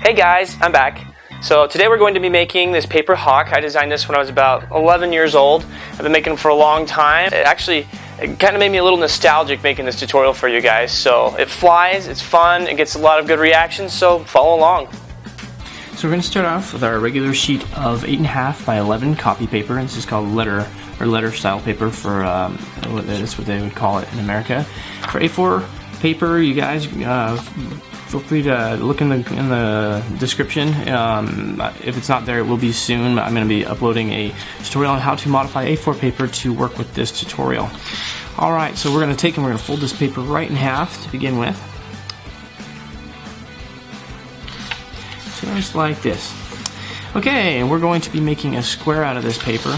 Hey guys, I'm back. So today we're going to be making this paper hawk. I designed this when I was about 11 years old. I've been making them for a long time. It kind of made me a little nostalgic making this tutorial for you guys. So it flies, it's fun, it gets a lot of good reactions, so follow along. So we're going to start off with our regular sheet of 8.5 by 11 copy paper, and this is called letter style paper for that's what they would call it in America. For A4 paper, you guys feel free to look in the description. If it's not there, it will be soon. I'm going to be uploading a tutorial on how to modify A4 paper to work with this tutorial. Alright, so we're going to take and we're going to fold this paper right in half to begin with. Just like this. Okay, and we're going to be making a square out of this paper.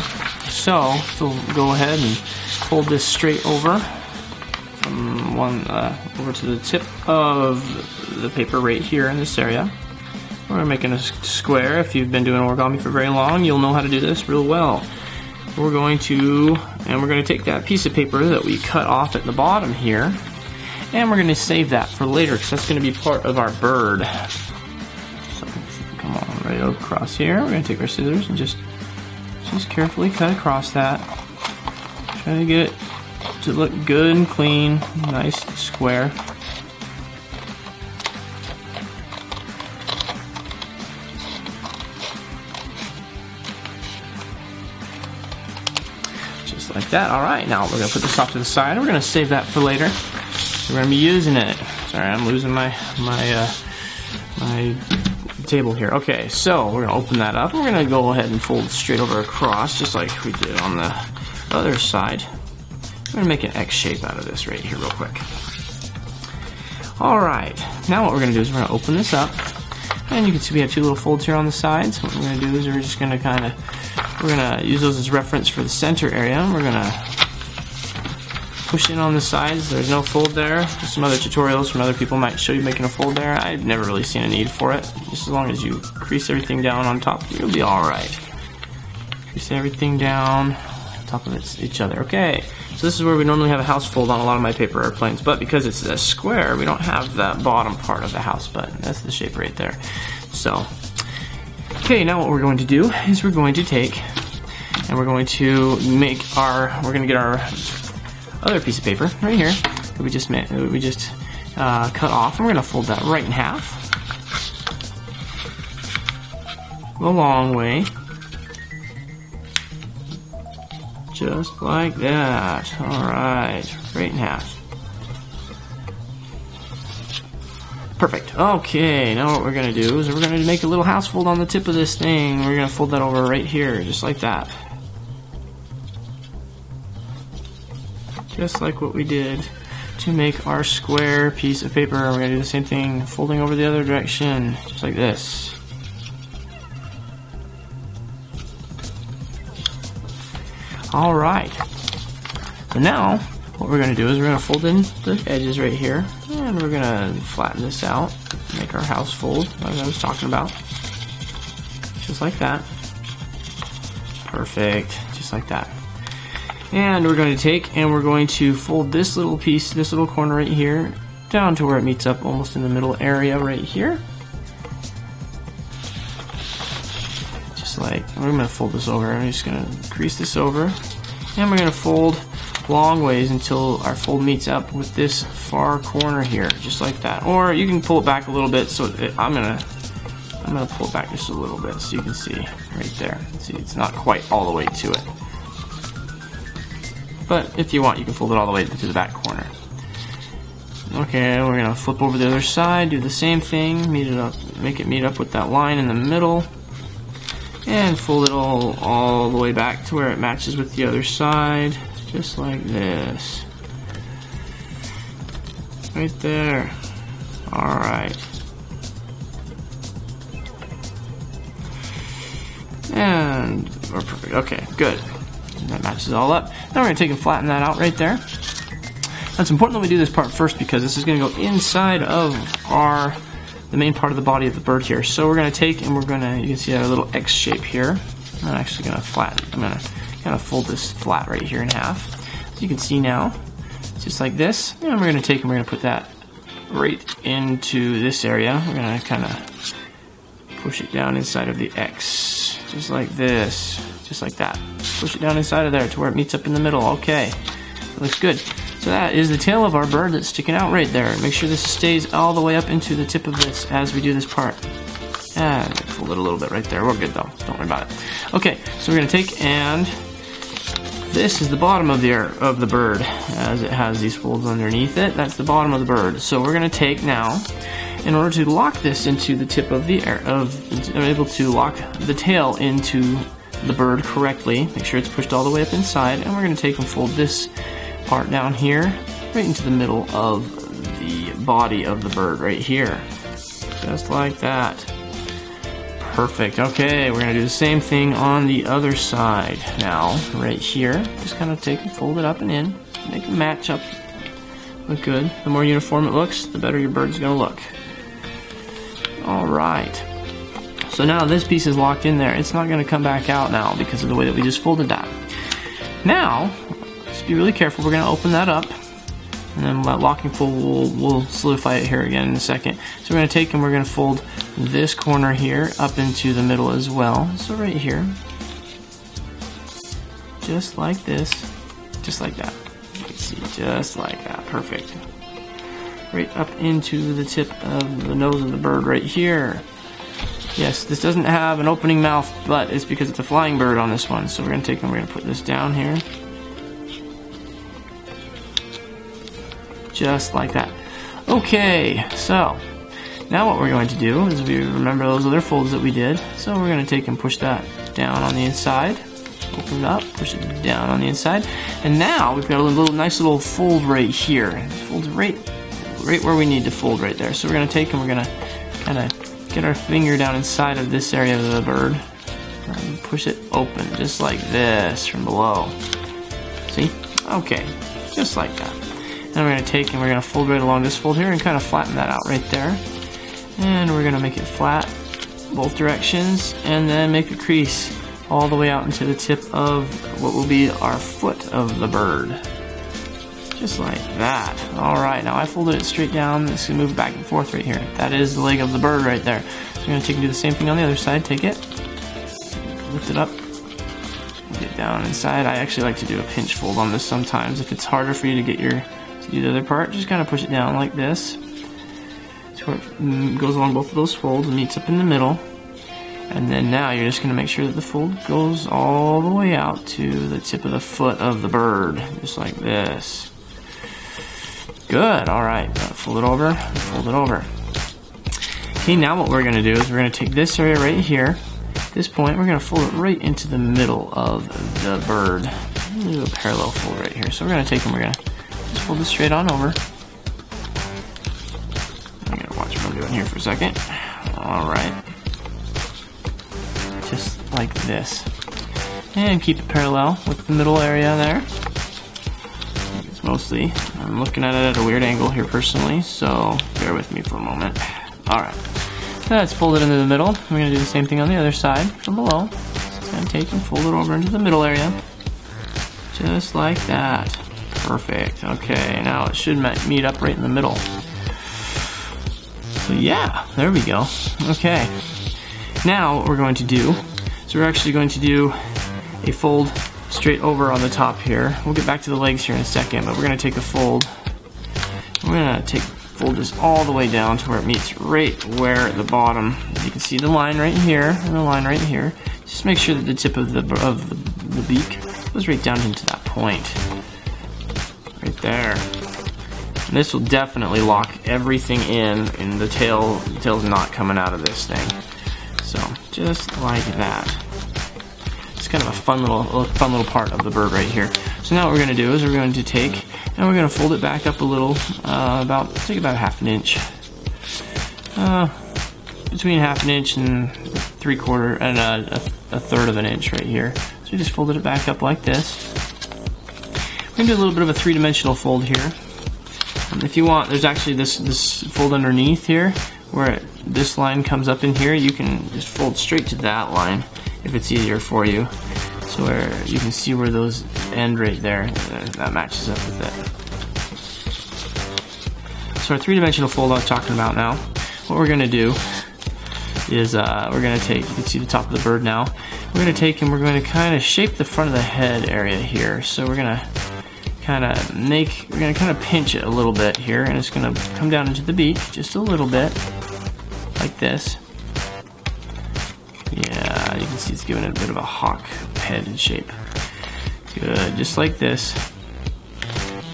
So we'll go ahead and fold this straight over from over to the tip of the paper right here in this area. We're making a square. If you've been doing origami for very long, you'll know how to do this real well. We're going to take that piece of paper that we cut off at the bottom here, and we're going to save that for later because that's going to be part of our bird. So come on, right across here. We're going to take our scissors and just carefully cut across that. Try to get it to look good and clean, nice square. Just like that. Alright, now we're going to put this off to the side. We're going to save that for later. We're going to be using it. Sorry, I'm losing my table here. Okay, so we're going to open that up. We're going to go ahead and fold straight over across, just like we did on the other side. We're going to make an X shape out of this right here real quick. Alright, now what we're going to do is we're going to open this up. And you can see we have two little folds here on the sides. What we're going to do is we're just going to we're going to use those as reference for the center area. We're going to push in on the sides. There's no fold there. Some other tutorials from other people might show you making a fold there. I've never really seen a need for it. Just as long as you crease everything down on top, you'll be alright. Crease everything down on top of each other. Okay, so this is where we normally have a house fold on a lot of my paper airplanes, but because it's a square, we don't have that bottom part of the house button. That's the shape right there. So, okay, now what we're going to do is we're going to take and we're going to get our other piece of paper right here that we just cut off, and we're going to fold that right in half the long way, just like that. Alright, right in half. Perfect. Okay, now what we're going to do is we're going to make a little house fold on the tip of this thing. We're going to fold that over right here, just like that. Just like what we did to make our square piece of paper. We're going to do the same thing, folding over the other direction, just like this. Alright. So now, what we're going to do is we're going to fold in the edges right here, and we're going to flatten this out, make our house fold, like I was talking about. Just like that. Perfect. Just like that. And we're going to take and we're going to fold this little piece, this little corner right here, down to where it meets up almost in the middle area right here. Just like, we're going to fold this over. I'm just going to crease this over. And we're going to fold long ways until our fold meets up with this far corner here, just like that. Or you can pull it back a little bit. So I'm going to pull it back just a little bit so you can see right there. See, it's not quite all the way to it. But if you want, you can fold it all the way to the back corner. Okay, we're going to flip over the other side, do the same thing, meet it up, make it meet up with that line in the middle, and fold it all the way back to where it matches with the other side, just like this. Right there. Alright. And we're perfect. Okay, good. That matches all up. Now we're going to take and flatten that out right there. Now it's important that we do this part first because this is going to go inside of the main part of the body of the bird here. So we're going to take and you can see a little X shape here. I'm actually going to flatten. I'm going to kind of fold this flat right here in half. So you can see now, just like this. And we're going to take and we're going to put that right into this area. We're going to kind of push it down inside of the X, just like this, just like that. Push it down inside of there to where it meets up in the middle. Okay, looks good. So that is the tail of our bird that's sticking out right there. Make sure this stays all the way up into the tip of this as we do this part. And fold it a little bit right there. We're good though, don't worry about it. Okay, so we're gonna take, and this is the bottom of the bird, as it has these folds underneath it. That's the bottom of the bird. So we're gonna take now, in order to lock this into the tip of the able to lock the tail into the bird correctly, make sure it's pushed all the way up inside, and we're going to take and fold this part down here right into the middle of the body of the bird right here, just like that. Perfect. Okay, we're going to do the same thing on the other side now, right here. Just kind of take and fold it up and in, make it match up, look good. The more uniform it looks, the better your bird's going to look. Alright, so now this piece is locked in there. It's not going to come back out now because of the way that we just folded that. Now, just be really careful. We're going to open that up, and then that locking fold, we'll solidify it here again in a second. So we're going to take and we're going to fold this corner here up into the middle as well. So right here, just like this, just like that. You can see, just like that. Perfect. Right up into the tip of the nose of the bird right here. Yes, this doesn't have an opening mouth, but it's because it's a flying bird on this one. So we're going to take and we're going to put this down here. Just like that. Okay, so now what we're going to do is we remember those other folds that we did. So we're going to take and push that down on the inside. Open it up, push it down on the inside. And now we've got a nice little fold right here. It folds right where we need to fold right there. So we're going to take and we're going to kind of get our finger down inside of this area of the bird and push it open just like this from below. See? Okay, just like that. Then we're going to take and we're going to fold right along this fold here and kind of flatten that out right there. And we're going to make it flat both directions and then make a crease all the way out into the tip of what will be our foot of the bird. Just like that. Alright, now I folded it straight down. It's going to move back and forth right here. That is the leg of the bird right there. So we're going to take and do the same thing on the other side. Take it, lift it up, get down inside. I actually like to do a pinch fold on this sometimes. If it's harder for you to do the other part, just kind of push it down like this. So it goes along both of those folds and meets up in the middle. And then now you're just going to make sure that the fold goes all the way out to the tip of the foot of the bird. Just like this. Good, alright, fold it over, fold it over. Okay, now what we're going to do is we're going to take this area right here. At this point, we're going to fold it right into the middle of the bird. Do a parallel fold right here. So we're going to take and we're going to just fold this straight on over. I'm going to watch what I'm doing here for a second. Alright. Just like this. And keep it parallel with the middle area there. Mostly, I'm looking at it at a weird angle here personally, so bear with me for a moment. Alright, that's folded into the middle. We're going to do the same thing on the other side from below. Just going to take and fold it over into the middle area. Just like that. Perfect. Okay, now it should meet up right in the middle. So yeah, there we go. Okay, now what we're going to do is we're actually going to do a fold straight over on the top here. We'll get back to the legs here in a second, but we're going to take a fold. We're going to fold this all the way down to where it meets right where at the bottom. You can see the line right here and the line right here. Just make sure that the tip of the beak goes right down into that point. Right there. And this will definitely lock everything in the tail. The tail's not coming out of this thing. So, just like that. It's kind of a fun little part of the bird right here. So now what we're going to do is we're going to take and we're going to fold it back up a little, about half an inch, between half an inch and 3/4 and a third of an inch right here. So we just folded it back up like this. We're going to do a little bit of a three-dimensional fold here. If you want, there's actually this fold underneath here where this line comes up in here. You can just fold straight to that line if it's easier for you. So where you can see where those end right there. That matches up with it. So our three-dimensional fold I was talking about now. What we're going to do is we're going to take, you can see the top of the bird now. We're going to take and we're going to kind of shape the front of the head area here. So we're going to kind of pinch it a little bit here, and it's going to come down into the beak just a little bit, like this. Yeah, you can see it's giving it a bit of a hawk head shape. Good, just like this.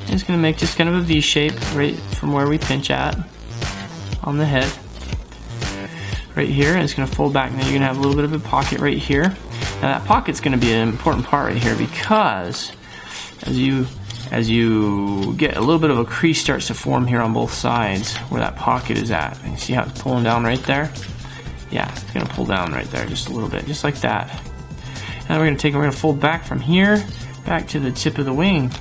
And it's going to make just kind of a V shape right from where we pinch at on the head. Right here, and it's going to fold back, and then you're going to have a little bit of a pocket right here. Now that pocket's going to be an important part right here, because as you get a little bit of a crease starts to form here on both sides where that pocket is at. And you see how it's pulling down right there? Yeah, it's going to pull down right there just a little bit, just like that. Now we're going to take and we're going to fold back from here back to the tip of the wing.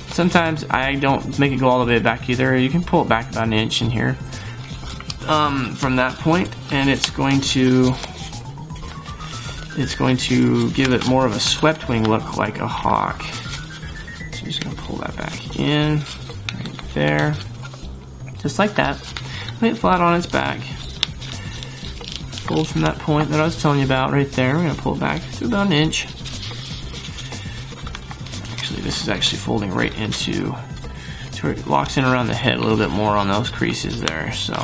Sometimes I don't make it go all the way back either. You can pull it back about an inch in here from that point, and it's going to give it more of a swept wing look, like a hawk. So I'm just going to pull that back in right there, just like that. Lay it flat on its back. Fold from that point that I was telling you about right there. We're going to pull it back to about an inch. Actually, this is actually folding right into to where it locks in around the head a little bit more on those creases there. So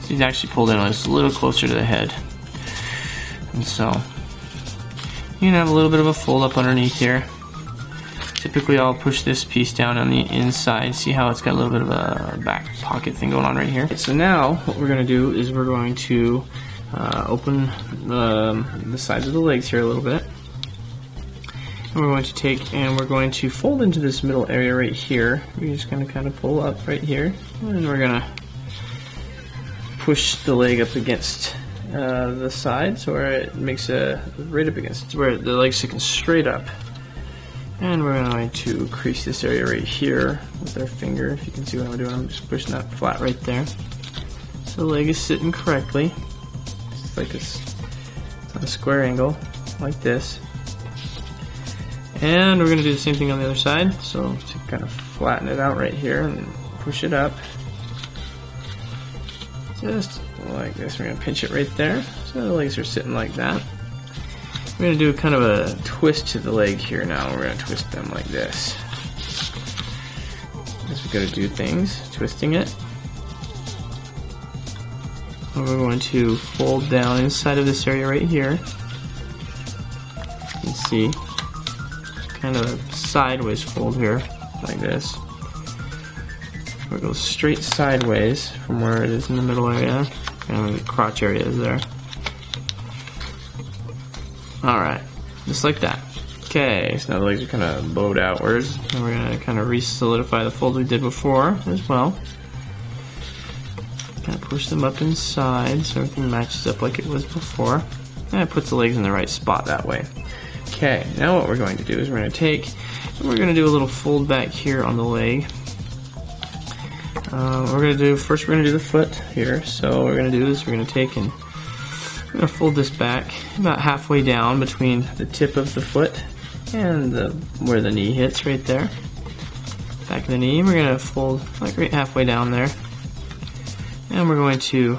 he's actually pulled in just a little closer to the head. And so you can have a little bit of a fold up underneath here. Typically I'll push this piece down on the inside. See how it's got a little bit of a back pocket thing going on right here. So now what we're going to do is we're going to open the sides of the legs here a little bit. And we're going to take and we're going to fold into this middle area right here. We're just going to kind of pull up right here, and we're going to push the leg up against the sides where it makes a right up against where the leg's sticking straight up. And we're going to crease this area right here with our finger. If you can see what I'm doing, I'm just pushing that flat right there. So the leg is sitting correctly. It's like it's on a square angle, like this. And we're going to do the same thing on the other side. So to kind of flatten it out right here and push it up. Just like this. We're going to pinch it right there. So the legs are sitting like that. We're going to do kind of a twist to the leg here now. We're going to twist them like this. As we go to do things, twisting it. And we're going to fold down inside of this area right here. You can see kind of a sideways fold here, like this. It goes straight sideways from where it is in the middle area. Kind of the crotch area is there. Alright, just like that. Okay, so now the legs are kind of bowed outwards. And we're going to kind of re-solidify the fold we did before as well. Kind of push them up inside so everything matches up like it was before. And it puts the legs in the right spot that way. Okay, now what we're going to do is we're going to take and we're going to do a little fold back here on the leg. We're going to do the foot here. So what we're going to do is we're going to take and we're going to fold this back about halfway down between the tip of the foot and where the knee hits right there. Back of the knee. We're going to fold like right halfway down there. And we're going to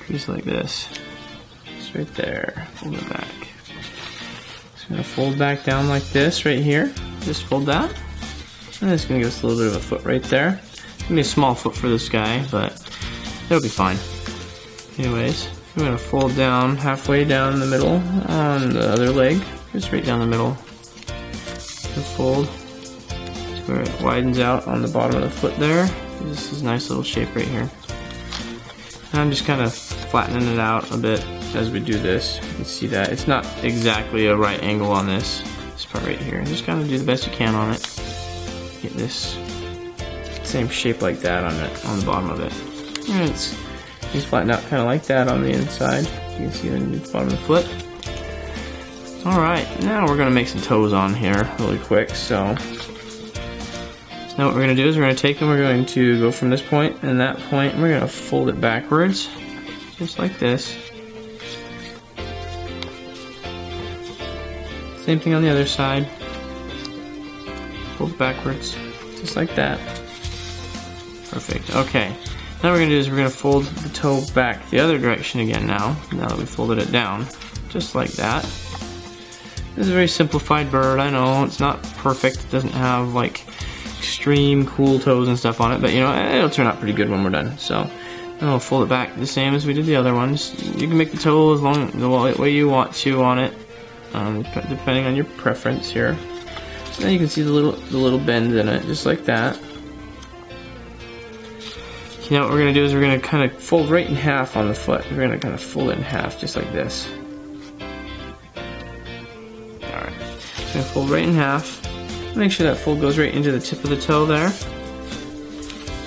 crease like this. Just right there. Fold it back. Just going to fold back down like this right here. Just fold that. And it's going to give us a little bit of a foot right there. It's going to be a small foot for this guy, but it'll be fine. Anyways, we're going to fold down halfway down the middle on the other leg, just right down the middle. And fold to where it widens out on the bottom of the foot there. This is a nice little shape right here. And I'm just kind of flattening it out a bit as we do this. You can see that it's not exactly a right angle on this part right here. Just kind of do the best you can on it. Get this same shape like that on the bottom of it. And it's flattened out kind of like that on the inside. You can see on the bottom of the foot. Alright, now we're going to make some toes on here really quick. So now what we're going to do is we're going to take and we're going to go from this point and that point, and we're going to fold it backwards, just like this. Same thing on the other side. Fold it backwards, just like that. Perfect. Okay. Now what we're going to do is we're going to fold the toe back the other direction again now that we folded it down. Just like that. This is a very simplified bird, I know. It's not perfect. It doesn't have like extreme cool toes and stuff on it, but you know, it'll turn out pretty good when we're done. So, then we'll fold it back the same as we did the other ones. You can make the toe as long the way you want to on it, depending on your preference here. So now you can see the little bend in it, just like that. Okay, now what we're going to do is we're going to kind of fold right in half on the foot. We're going to kind of fold it in half, just like this. Alright, I'm going to fold right in half. Make sure that fold goes right into the tip of the toe there.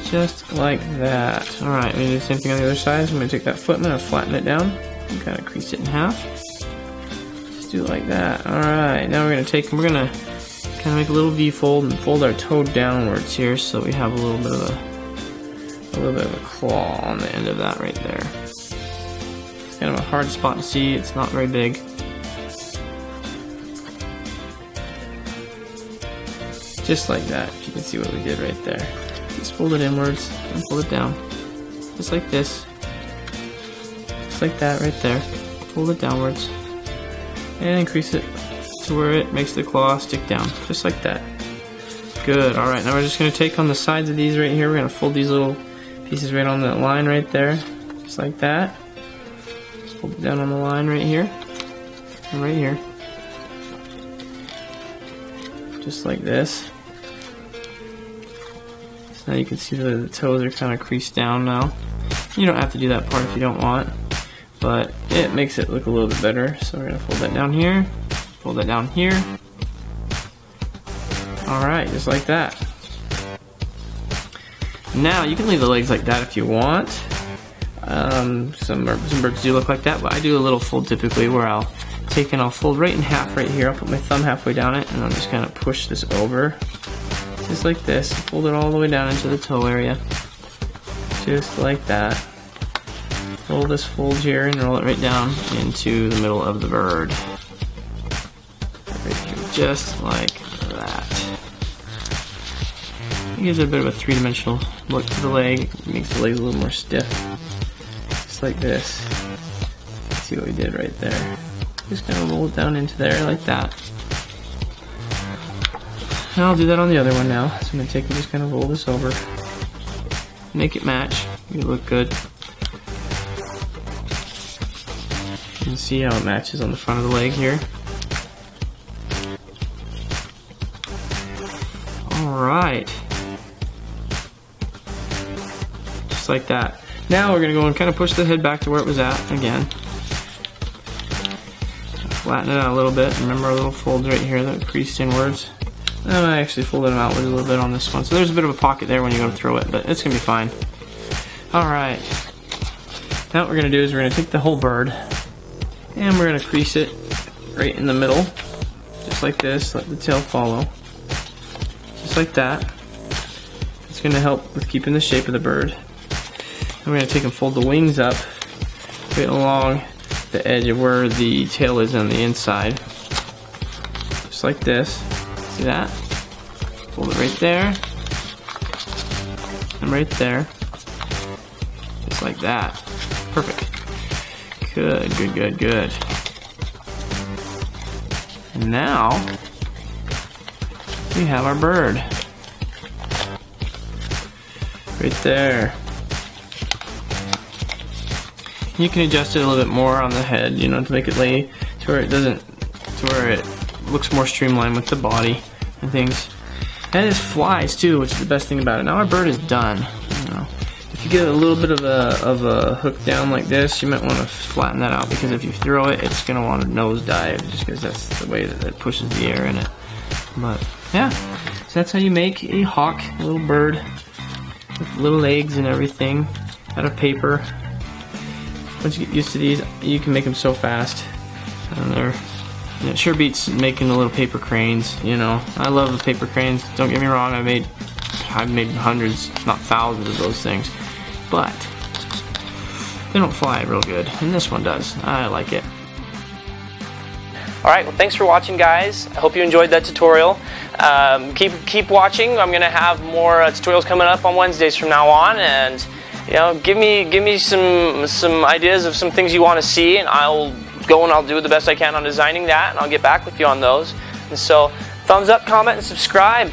Just like that. Alright, we're going to do the same thing on the other side. So I'm going to take that foot, I'm going to flatten it down and kind of crease it in half. Just do it like that. Alright, now we're going to take and we're going to kind of make a little V fold and fold our toe downwards here so we have a little bit of a claw on the end of that right there. It's kind of a hard spot to see, it's not very big. Just like that, if you can see what we did right there. Just fold it inwards and fold it down. Just like this. Just like that right there. Fold it downwards. And increase it to where it makes the claw stick down. Just like that. Good, alright, now we're just going to take on the sides of these right here. We're going to fold these little pieces right on that line right there. Just like that. Fold it down on the line right here. And right here. Just like this. So now you can see the toes are kind of creased down now. You don't have to do that part if you don't want, but it makes it look a little bit better. So we're going to fold that down here, fold that down here. Alright, just like that. Now you can leave the legs like that if you want. Some birds do look like that, but I do a little fold typically where I'll take and I'll fold right in half right here. I'll put my thumb halfway down it and I'll just kind of push this over. Just like this. Fold it all the way down into the toe area. Just like that. Fold this fold here and roll it right down into the middle of the bird. Right here, just like that. It gives it a bit of a three-dimensional look to the leg. It makes the leg a little more stiff. Just like this. See what we did right there. Just kind of roll it down into there like that. And I'll do that on the other one now. So I'm going to take and just kind of roll this over. Make it match. Make it look good. You can see how it matches on the front of the leg here. Alright. Just like that. Now we're going to go and kind of push the head back to where it was at again. Flatten it out a little bit. Remember our little folds right here that creased inwards. And I actually folded them outwards a little bit on this one. So there's a bit of a pocket there when you go to throw it, but it's going to be fine. Alright. Now what we're going to do is we're going to take the whole bird and we're going to crease it right in the middle. Just like this. Let the tail follow. Just like that. It's going to help with keeping the shape of the bird. And we're going to take and fold the wings up right along the edge of where the tail is on the inside. Just like this. See that? Fold it right there. And right there. Just like that. Perfect. Good, good, good, good. And now we have our bird. Right there. You can adjust it a little bit more on the head, you know, to make it lay to where it doesn't, to where it looks more streamlined with the body and things. And it flies too, which is the best thing about it. Now our bird is done. You know, if you get a little bit of a hook down like this, you might want to flatten that out because if you throw it, it's going to want to nosedive just because that's the way that it pushes the air in it. But yeah, so that's how you make a hawk, a little bird with little legs and everything out of paper. Once you get used to these, you can make them so fast. And it sure beats making the little paper cranes, you know. I love the paper cranes, don't get me wrong, I've made hundreds, if not thousands of those things. But they don't fly real good, and this one does. I like it. Alright, well thanks for watching, guys. I hope you enjoyed that tutorial. Keep watching. I'm going to have more tutorials coming up on Wednesdays from now on, and give me some ideas of some things you want to see, and I'll go and I'll do the best I can on designing that, and I'll get back with you on those. And so thumbs up, comment, and subscribe.